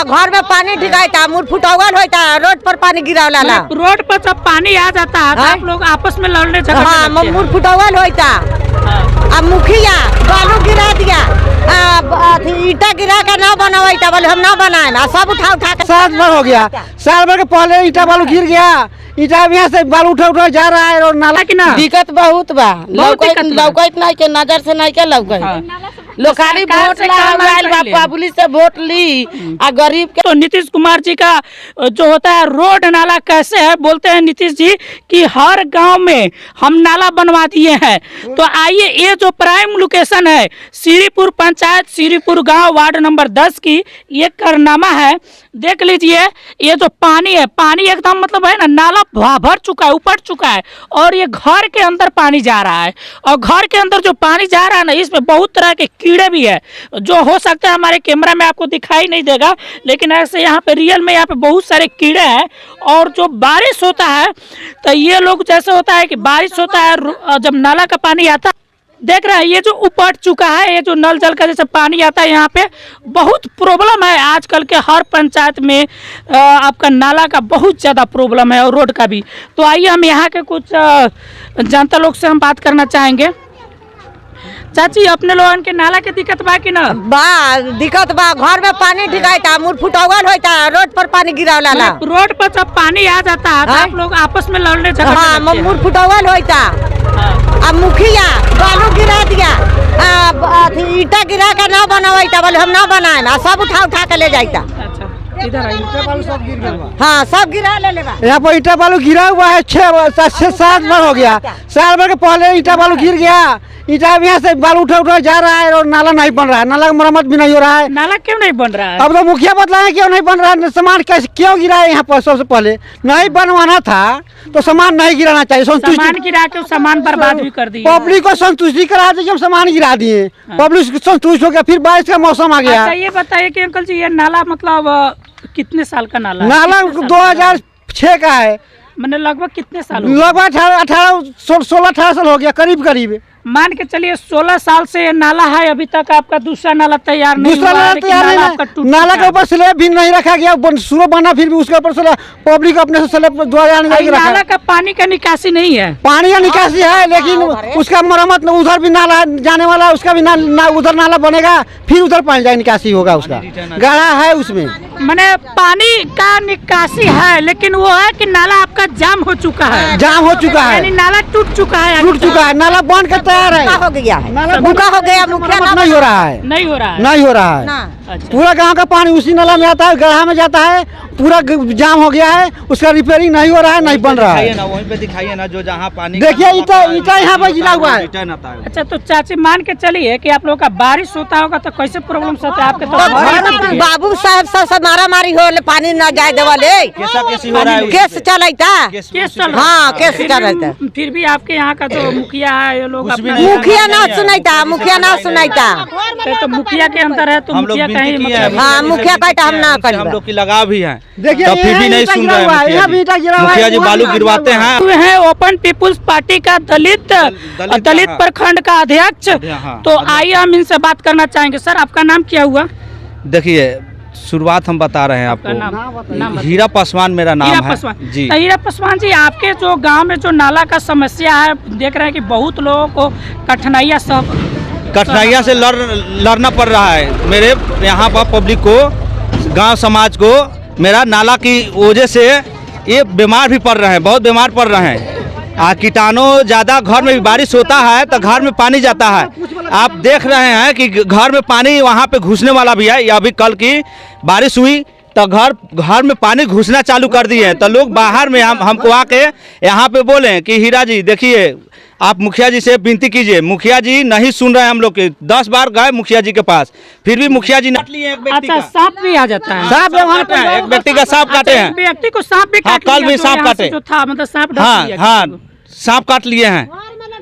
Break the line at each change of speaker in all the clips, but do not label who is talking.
घर में पानी ढिकाता, मुड़ फुटौल होता, रोड पर पानी गिरावला।
रोड पर जब पानी आ जाता है तो आप लोग आपस में लड़ने झगड़ने
हाँ, मुड़ फुटौल होता। अब मुखिया बालू गिरा दिया, ईटा गिरा के ना बनवाता, बोले हम ना बनाए, सब उठा के
7 बार हो गया। साल भर के पहले ईटा बालू गिर गया, ईटा यहाँ से बालू उठा जा रहा है और नाला की ना
दिक्कत बहुत बा। लौकत नहीं के नजर से नहीं के लौकत लोग खाली वोट पब्लिक से वोट ली आ गरीब के।
तो नीतीश कुमार जी का जो होता है रोड नाला कैसे है, बोलते हैं नीतीश जी कि हर गांव में हम नाला बनवा दिए हैं। तो आइए, ये जो प्राइम लोकेशन है श्रीपुर पंचायत, श्रीपुर गांव, वार्ड नंबर 10 की ये कारनामा है। देख लीजिए, ये जो पानी है, पानी एकदम मतलब है ना, नाला भर चुका है, उपट चुका है और ये घर के अंदर पानी जा रहा है। और घर के अंदर जो पानी जा रहा है ना, इसमें बहुत तरह के कीड़े भी है जो हो सकता है हमारे कैमरा में आपको दिखाई नहीं देगा, लेकिन ऐसे यहाँ पे रियल में यहाँ पे बहुत सारे कीड़े हैं। और जो बारिश होता है तो ये लोग जैसे होता है कि बारिश होता है, जब नाला का पानी आता है, देख रहे हैं ये जो उपट चुका है, ये जो नल जल का जैसे पानी आता है, यहाँ पे बहुत प्रॉब्लम है आजकल के हर पंचायत में। आपका नाला का बहुत ज़्यादा प्रॉब्लम है और रोड का भी। तो आइए हम यहाँ के कुछ जनता लोग से हम बात करना चाहेंगे। चाची, अपने लोगन के नाला के दिक्कत बा कि ना?
दिक्कत बा, घर में पानी ढिकाता, मुड़ फुटौल होता, रोड पर पानी गिरावला।
रोड पर जब पानी आ जाता है तो आप लोग आपस में लड़ने झगड़ने
हाँ, मुड़ फुटौल होता। अब मुखिया बालू गिरा दिया, ईटा गिरा के ना बनवाता, बोले हम ना बनाए, सब उठा के ले जाता।
इधर
हाँ, सब गिरा ले लेगा।
यहाँ पर ईटा बालू गिरा हुआ है 6-7 बार हो गया। साल भर के पहले ईटा बालू गिर गया, ईटा यहाँ से बालू उठा जा रहा है और नाला नहीं बन रहा है, नाला का मरम्मत भी नहीं हो रहा है।
नाला क्यों नहीं बन रहा है?
अब तो मुखिया बतलाए क्यों नहीं बन रहा है, सामान कैसे क्यों गिरा है यहाँ पर? सबसे पहले नहीं बनवाना था तो सामान नहीं गिराना चाहिए।
सामान गिरा के सामान बर्बाद भी कर दिया।
पब्लिक को संतुष्टि करा दी, हम सामान गिरा दिए, पब्लिक संतुष्ट हो गया। फिर बारिश का मौसम आ गया।
ये बताइए कि अंकल जी, ये नाला मतलब कितने साल का नाला है?
नाला 2006 का है।
मैंने लगभग कितने साल?
लगभग 16-18 साल हो गया, करीब।
मान के चलिए 16 साल से ये नाला है, अभी तक आपका दूसरा नाला तैयार नहीं हुआ।
नाला के ऊपर स्लैब भी नहीं रखा गया, शुरू बना फिर भी उसके ऊपर पब्लिक अपने से स्लैब द्वारा
नाला का पानी का निकासी नहीं है।
पानी का निकासी है, लेकिन उसका मरम्मत उधर भी नाला जाने वाला, उसका भी उधर नाला बनेगा, फिर उधर पानी जाए निकासी होगा, उसका गढ़ा है उसमें।
मैंने पानी का निकासी है, लेकिन वो है कि नाला आपका जाम हो चुका है। यानी नाला टूट चुका है,
नाला बन के तैयार है,
हो गया है,
नाला
बुका हो गया, मुखिया
नहीं हो रहा है, नहीं हो रहा है।
अच्छा।
पूरा गांव का पानी उसी नाला में आता है, गढ़ा में जाता है, पूरा जाम हो गया है, उसका रिपेयरिंग नहीं हो रहा है, नहीं बन रहा है
ना। वहीं पे दिखाइए ना, जो जहाँ पानी
देखिए ईटा यहाँ पर गिरा हुआ है।
अच्छा, तो चाची मान के चलिए कि आप लोग का बारिश होता होगा तो कैसे प्रॉब्लम होता है आपके? तो
बाबू साहब सब मारा मारी हो, पानी न जाए देवाले,
कैसी हो रहा है,
केस चलता, हाँ केस चलता।
फिर भी आपके यहाँ का जो मुखिया है, ये लोग
मुखिया ना सुनाता,
तो मुखिया के अंदर है, तो मुखिया कहीं
हाँ, मुखिया कहता हम ना करें,
हम लोग की लगाव भी है,
देखिए
फिर भी नहीं सुन रहे हैं। मुखिया जी बालू गिरवाते हैं।
ओपन पीपुल्स पार्टी का दलित प्रखंड का अध्यक्ष। तो आइए हम इनसे बात करना चाहेंगे। सर, आपका नाम क्या हुआ?
देखिए, शुरुआत हम बता रहे हैं आपको। हीरा पासवान मेरा नाम है जी।
हीरा पासवान जी, आपके जो गांव में जो नाला का समस्या है, देख रहे हैं कि बहुत लोगों को कठिनाइयाँ
से लड़ना पड़ रहा है। मेरे यहाँ पर पब्लिक को, गांव समाज को, मेरा नाला की वजह से ये बीमार भी पड़ रहे हैं, बहुत बीमार पड़ रहे हैं। कीटाणु ज़्यादा, घर में भी बारिश होता है तो घर में पानी जाता है। आप देख रहे हैं कि घर में पानी वहाँ पे घुसने वाला भी है। अभी कल की बारिश हुई तो घर में पानी घुसना चालू कर दिए, तो लोग बाहर में हमको आके यहाँ पे बोले कि हीरा जी देखिए, आप मुखिया जी से विनती कीजिए। मुखिया जी नहीं सुन रहे हैं हम लोग के। 10 बार गए मुखिया जी के पास, फिर भी मुखिया जी काट लिए।
अच्छा, सांप भी आ जाता है?
सांप एक व्यक्ति का सांप काटे हैं,
व्यक्ति को सांप भी काट,
कल भी सांप काटे
था, मतलब सांप,
हाँ, सांप काट लिए हैं।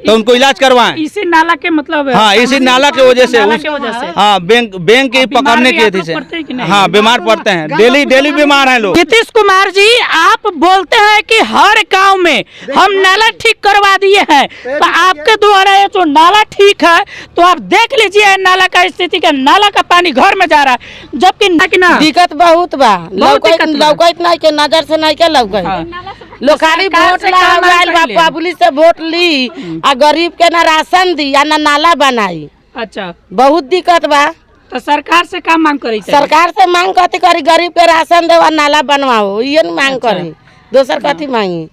तो उनको इलाज करवाएं।
इसी नाला के मतलब
हाँ, इसी नाला की वजह से
नाला की वजह से।
हाँ, बैंक की पकड़ने की थी से
पड़ते हैं कि नहीं?
हाँ, बीमार पड़ते हैं, डेली बीमार हैं लोग।
नीतीश कुमार जी, आप बोलते हैं कि हर गांव में हम नाला ठीक करवा दिए हैं, तो आपके द्वारा ये जो नाला ठीक है तो आप देख लीजिए नाला का स्थिति का, नाला का पानी घर में जा रहा है, जबकि ना
दिक्कत बहुत बा,
दिक्कत बा।
लौकत नहीं के, नजर से नहीं के लौकत। लोग खाली
सरकार
वोट
से काम
लाइल बा,
कर ले।
पब्लिक से वोट ली आ गरीब के ना राशन दी आ ना नाला बनाई,
अच्छा,
बहुत दिक्कत बा।
तो सरकार से काम मांग करी
सरकार से मांग कथी करी, गरीब के राशन दे नाला बनवाओ, ये न मांग करी, दोसर कथी मांगी।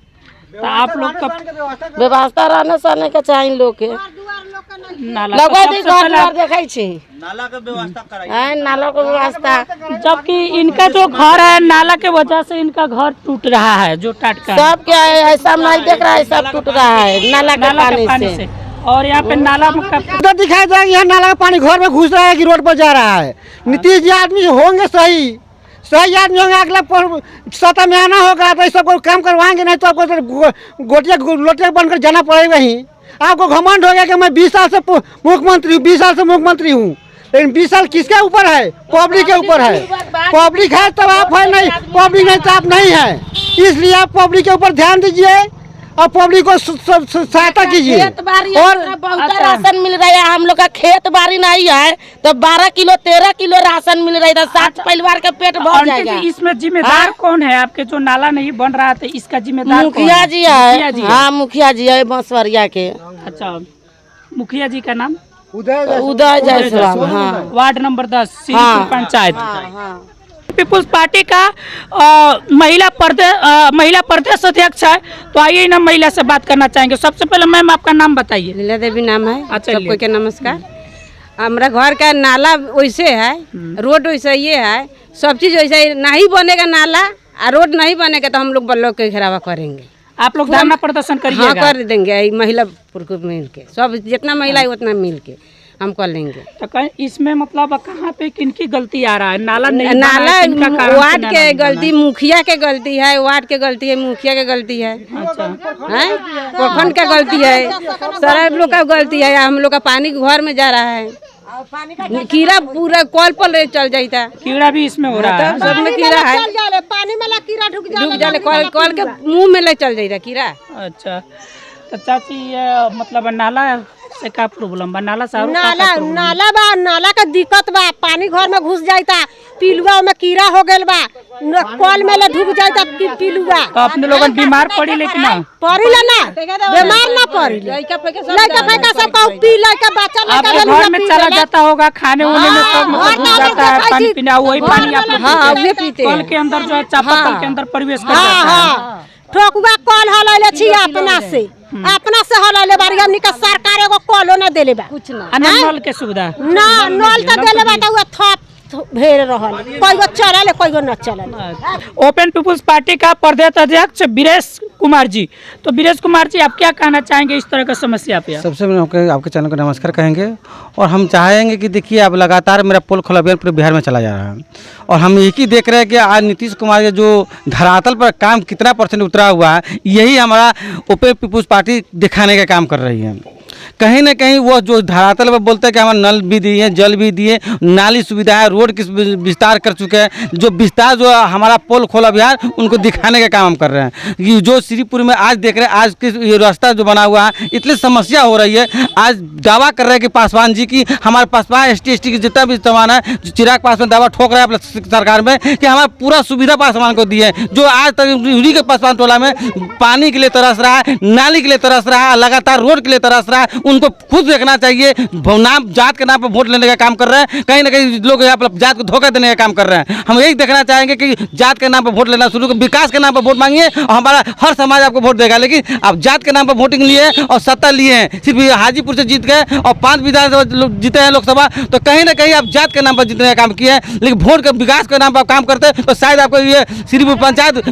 तो आप लोग का
व्यवस्था रहने सहने के चाहिए लोग के।
नाला
लगा
तो
दी
सबसे
घर
पहले
द्वार देखै छी,
नाला का व्यवस्था कराइए।
नाला के व्यवस्था
जबकि इनका जो घर है नाला के वजह से इनका घर टूट रहा है, जो टाटका है,
सब क्या है, ऐसा नहीं देख रहा है, सब टूट रहा है नाला के
नाला के
पानी
पानी
से।
से। और यहाँ पे नाला में
उधर दिखाई देगा यहाँ नाला का पानी घर में घुस रहा है कि रोड पर जा रहा है। नीतीश जी आदमी होंगे सही आदमी होंगे, अगला सत्ता में आना होगा तो सब काम करवाएंगे, नहीं तो आपको तो गोटिया लोटिया बनकर जाना पड़ेगा ही। आपको घमंड हो गया कि मैं 20 साल से मुख्यमंत्री हूँ, 20 साल से मुख्यमंत्री हूँ, लेकिन 20 साल किसके ऊपर है? पब्लिक के ऊपर है। पब्लिक है तब आप है, नहीं पब्लिक नहीं तो आप नहीं है। इसलिए आप पब्लिक के ऊपर ध्यान दीजिए और पब्लिक को सहायता कीजिए।
खेत बाड़ी और बहुत राशन मिल रहा है, हम लोग का खेत बाड़ी नहीं है तो 12 किलो 13 किलो राशन मिल रहा है, तो 7 परिवार का पेट भर जाएगा।
इसमें जिम्मेदार कौन है? आपके जो नाला नहीं बन रहा था इसका जिम्मेदार
मुखिया जी है। हाँ, मुखिया जी है बांसवरिया के।
अच्छा, मुखिया जी का नाम
उदय जायसवाल। हाँ,
वार्ड नंबर 10 श्रीपुर पंचायत।
हाँ।
पीपुल्स पार्टी का महिला प्रदेश अध्यक्ष है, तो आइए ना महिला से बात करना चाहेंगे। सबसे पहले मैम आपका नाम बताइए।
लीला देवी नाम है।
अच्छा,
सबको के नमस्कार। हमारा घर का नाला वैसे है, रोड वैसे ये है, सब चीज वैसे नहीं बनेगा नाला और रोड नहीं बनेगा तो हम लोग ब्लॉक के घेरावा करेंगे।
आप लोग धरना प्रदर्शन करिएगा?
हाँ, कर देंगे। महिला पुरुष मिल के सब जितना महिला है उतना मिल के हम कर लेंगे।
तो कहीं इसमें मतलब कहाँ पे किनकी गलती आ रहा है? नाला नहीं
नाला वार्ड के गलती, मुखिया के गलती है, वार्ड के गलती है, मुखिया के गलती है,
अच्छा,
है प्रखंड का गलती है, सारा लोग का गलती है। हम लोग का पानी घर में जा रहा है, कीड़ा पूरा कॉल पर चल जाता,
कीड़ा भी इसमें हो रहा है।
सब में कीड़ा है,
पानी में कीड़ा
डूब जाले, कॉल के मुंह में ले चल जाता कीड़ा।
अच्छा, तो चाची ये मतलब नाला से का प्रॉब्लम बा? नाला
नाला का दिक्कत बा, पानी घर में घुस जाता, पिलुआ में कीड़ा हो गल बा, कॉल में ढुक जाता पिलुआ।
तो अपने लोगन बीमार पड़ी लेकिन ना
पड़ी ना, बीमार ना पड़ी, लड़का फैका सब पी लड़का बच्चा
आपके घर में चला जाता होगा, खाने उने में सब मतलब घुस जाता है, पानी पीना वही पानी आप लोग
हाँ, वही पीते
कल के अंदर जो है चापाकल के अंदर प्रवेश कर जाता है।
ठोकुआ कॉल हलैले छी अपना से हलैले बारी, हमनी का सरकार एगो कॉलो ना देले बा, कुछ ना
नल के सुविधा
ना, नल तो देले बा त थप भेड़ रहल, कोई गो चलल कोई गो न चलल।
ओपन पीपुल्स पार्टी का प्रदेश अध्यक्ष बीरेश कुमार जी, तो बीरेश कुमार जी आप क्या कहना चाहेंगे इस तरह का समस्या पे?
सबसे पहले आपके चैनल को नमस्कार कहेंगे और हम चाहेंगे कि देखिए अब लगातार मेरा पोल खोला अभियान पूरे बिहार में चला जा रहा है और हम एक ही देख रहे हैं कि आज नीतीश कुमार के जो धरातल पर काम कितना % उतरा हुआ है, यही हमारा ओपन पीपुल्स पार्टी दिखाने का काम कर रही है। कहीं ना कहीं वो जो धरातल पर बोलते हैं कि हमारे नल भी दिए, जल भी दिए, नाली सुविधा है, रोड की विस्तार कर चुके हैं, जो विस्तार जो हमारा पोल खोला अभियान उनको दिखाने का काम हम कर रहे हैं। ये जो श्रीपुर में आज देख रहे हैं, आज के ये रास्ता जो बना हुआ है इतनी समस्या हो रही है। आज दावा कर रहे हैं कि पासवान जी की, हमारे पासवान ST की जितना भी सामान है, चिराग पासवान दावा ठोक रहा है सरकार में कि हमारा पूरा सुविधा पासवान को दी है, जो आज तक उन्हीं के पासवान टोला में पानी के लिए तरस रहा है, नाली के लिए तरस रहा है, लगातार रोड के लिए तरस रहा है। उनको खुद देखना चाहिए, नाम जात के नाम पर वोट लेने का काम कर रहे हैं, कहीं ना कहीं लोग यहाँ पर जात को धोखा देने का काम कर रहे हैं। हम यही देखना चाहेंगे कि जात के नाम पर वोट लेना शुरू कर, विकास के नाम पर वोट मांगिए और हमारा हर समाज आपको वोट देगा, लेकिन आप जात के नाम पर वोटिंग लिए और सत्ता लिए हैं, सिर्फ हाजीपुर से जीत गए और 5 विधानसभा जीते हैं लोकसभा, तो कहीं ना कहीं आप जात के नाम पर जीतने का काम किए हैं, लेकिन वोट के विकास के नाम पर काम करते तो शायद आपको ये श्रीपुर पंचायत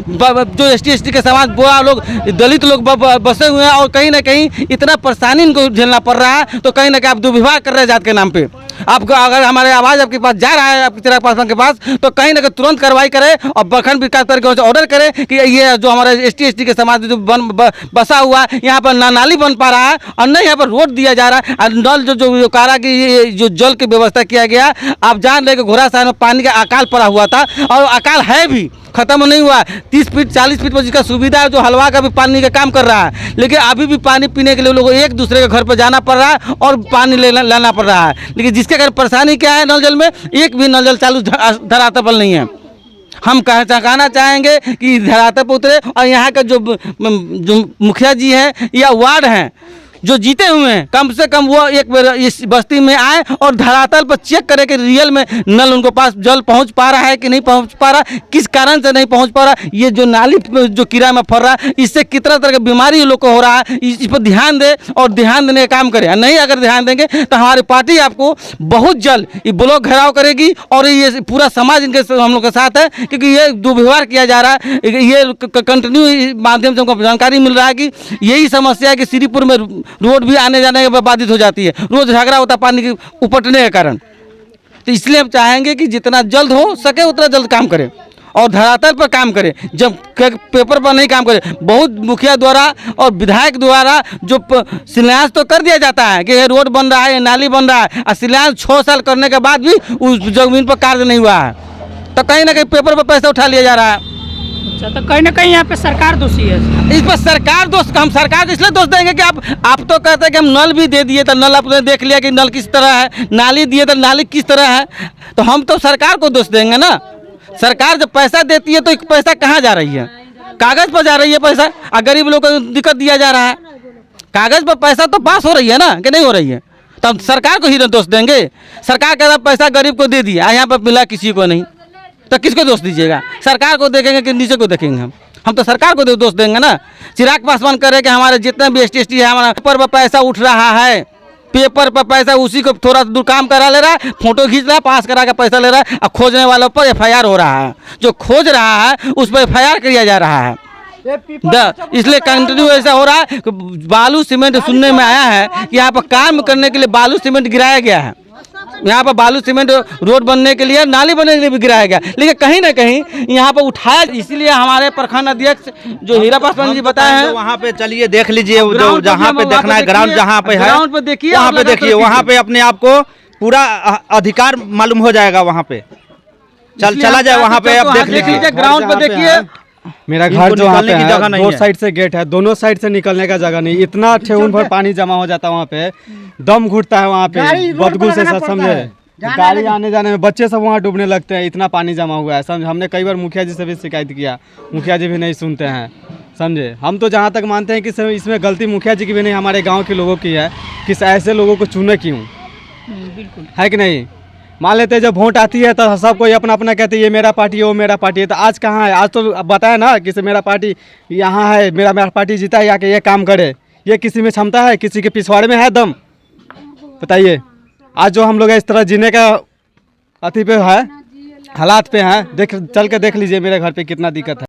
जो ST के समाज बुआ लोग, दलित लोग बसे हुए हैं और कहीं ना कहीं इतना परेशानी इनको झेलना पड़ रहा है, तो कहीं ना कहीं आप दुर्व्यवहार कर रहे हैं जात के नाम पे। आपको अगर हमारे आवाज़ आपके पास जा रहा है, आपके चिराग पासवान के पास, तो कहीं ना कहीं तुरंत कार्रवाई करे और प्रखंड विकास करके ऑर्डर करे कि ये जो हमारे ST के समाज जो बसा हुआ है, यहाँ पर ना नाली बन पा रहा है और न यहाँ पर रोड दिया जा रहा है, और नल जो कारा की जो जल की व्यवस्था किया गया। आप जान रहे कि घोड़ासहर में पानी का अकाल पड़ा हुआ था और अकाल है भी, खत्म नहीं हुआ। 30 फीट 40 फीट पर जिसका सुविधा है, जो हलवा का भी पानी का काम कर रहा है, लेकिन अभी भी पानी पीने के लिए लोगों को एक दूसरे के घर पर जाना पड़ रहा है और पानी लाना पड़ रहा है। लेकिन जिसके कारण परेशानी क्या है, नल जल में एक भी नल जल चालू धरातल पर नहीं है। हम कहना चाहेंगे कि धरातल पर उतरे और यहाँ का जो मुखिया जी हैं या वार्ड हैं जो जीते हुए हैं, कम से कम वो एक बार इस बस्ती में आए और धरातल पर चेक करें कि रियल में नल उनको पास जल पहुंच पा रहा है कि नहीं पहुंच पा रहा, किस कारण से नहीं पहुंच पा रहा, ये जो नाली जो कीड़ा में फर रहा है, इससे कितना तरह की बीमारी लोग को हो रहा है, इस पर ध्यान दे और ध्यान देने का काम करें। नहीं अगर ध्यान देंगे तो हमारी पार्टी आपको बहुत जल्द ये ब्लॉक घेराव करेगी और ये पूरा समाज इनके हम लोग के साथ है, क्योंकि ये दुर्व्यवहार किया जा रहा है। ये कंटिन्यू माध्यम से हमको जानकारी मिल रहा है कि यही समस्या है कि श्रीपुर में रोड भी आने जाने के बाधित हो जाती है, रोज झगड़ा होता है पानी के उपटने के कारण। तो इसलिए हम चाहेंगे कि जितना जल्द हो सके उतना जल्द काम करें और धरातल पर काम करें, जब पेपर पर नहीं काम करें। बहुत मुखिया द्वारा और विधायक द्वारा जो शिलान्यास तो कर दिया जाता है कि ये रोड बन रहा है, ये नाली बन रहा है, और शिलान्यास 6 साल करने के बाद भी उस जमीन पर कार्य नहीं हुआ है, तो कहीं ना कहीं पेपर पर पैसा उठा लिया जा रहा है।
अच्छा, तो कहीं ना कहीं यहाँ पे सरकार दोषी है।
इस पर सरकार दोष, हम सरकार को इसलिए दोष देंगे कि आप तो कहते हैं कि हम नल भी दे दिए, तो नल आपने देख लिया कि नल किस तरह है, नाली दिए तो नाली किस तरह है, तो हम तो सरकार को दोष देंगे ना। सरकार जब पैसा देती है तो पैसा कहाँ जा रही है, कागज़ पर जा रही है पैसा, और गरीब लोग को दिक्कत दिया जा रहा है। कागज़ पर पैसा तो पास हो रही है ना, कि नहीं हो रही है, तो हम सरकार को ही दोष देंगे। सरकार कहता पैसा गरीब को दे दिया, यहाँ पर मिला किसी को नहीं, तो किसको दोष दीजिएगा? सरकार को देखेंगे कि नीचे को देखेंगे? हम तो सरकार को दोष देंगे ना। चिराग पासवान करे कि हमारे जितने भी ST है, हमारा पेपर पर पैसा उठ रहा है, पेपर पर पैसा उसी को थोड़ा दूर काम करा ले रहा है, फोटो खींच रहा है, पास करा के पैसा ले रहा है, और खोजने वालों पर FIR हो रहा है। जो खोज रहा है उस पर FIR किया जा रहा है। इसलिए कंटिन्यू ऐसा हो रहा है कि बालू सीमेंट सुनने में आया है कि यहाँ पर काम करने के लिए बालू सीमेंट गिराया गया है, यहाँ पर बालू सीमेंट रोड बनने के लिए, नाली बनने के लिए भी गिराया गया, लेकिन कहीं ना कहीं यहाँ पर उठाया। इसलिए हमारे प्रखंड अध्यक्ष जो हीरा पासवान जी बताए हैं,
वहाँ पे चलिए देख लीजिए, जहाँ पे देखना है ग्राउंड जहाँ पे है,
ग्राउंड पर देखिए,
वहाँ पे देखिए, वहाँ पे अपने आप को पूरा अधिकार मालूम हो जाएगा। वहाँ पे चला जाए, वहाँ पे आप देख लीजिए,
ग्राउंड पर देखिए।
मेरा घर जो वहाँ पे
की जगह
है,
नहीं
2
है।
साइड से गेट है, दोनों साइड से निकलने का जगह नहीं, इतना ठेहुन भर पानी जमा हो जाता है वहाँ पे, दम घुटता है वहाँ पे, बदबू से समझे, गाड़ी आने जाने में बच्चे सब वहाँ डूबने लगते हैं, इतना पानी जमा हुआ है। समझ, हमने कई बार मुखिया जी से भी शिकायत किया, मुखिया जी भी नहीं सुनते हैं। समझे, हम तो जहाँ तक मानते हैं कि इसमें गलती मुखिया जी की भी नहीं, हमारे गाँव के लोगों की है कि ऐसे लोगों को चुने क्यों, है कि नहीं। मान लेते हैं जब वोट आती है तो सब कोई अपना अपना कहते हैं ये मेरा पार्टी है, वो मेरा पार्टी है, तो आज कहाँ है? आज तो बताया ना कि मेरा पार्टी यहाँ है, मेरा पार्टी जीता है, आके ये काम करे। ये किसी में क्षमता है? किसी के पिछवाड़े में है दम? बताइए। आज जो हम लोग इस तरह जीने का अति पे है, हालात पे हैं, चल के देख लीजिए मेरे घर पे कितना दिक्कत है।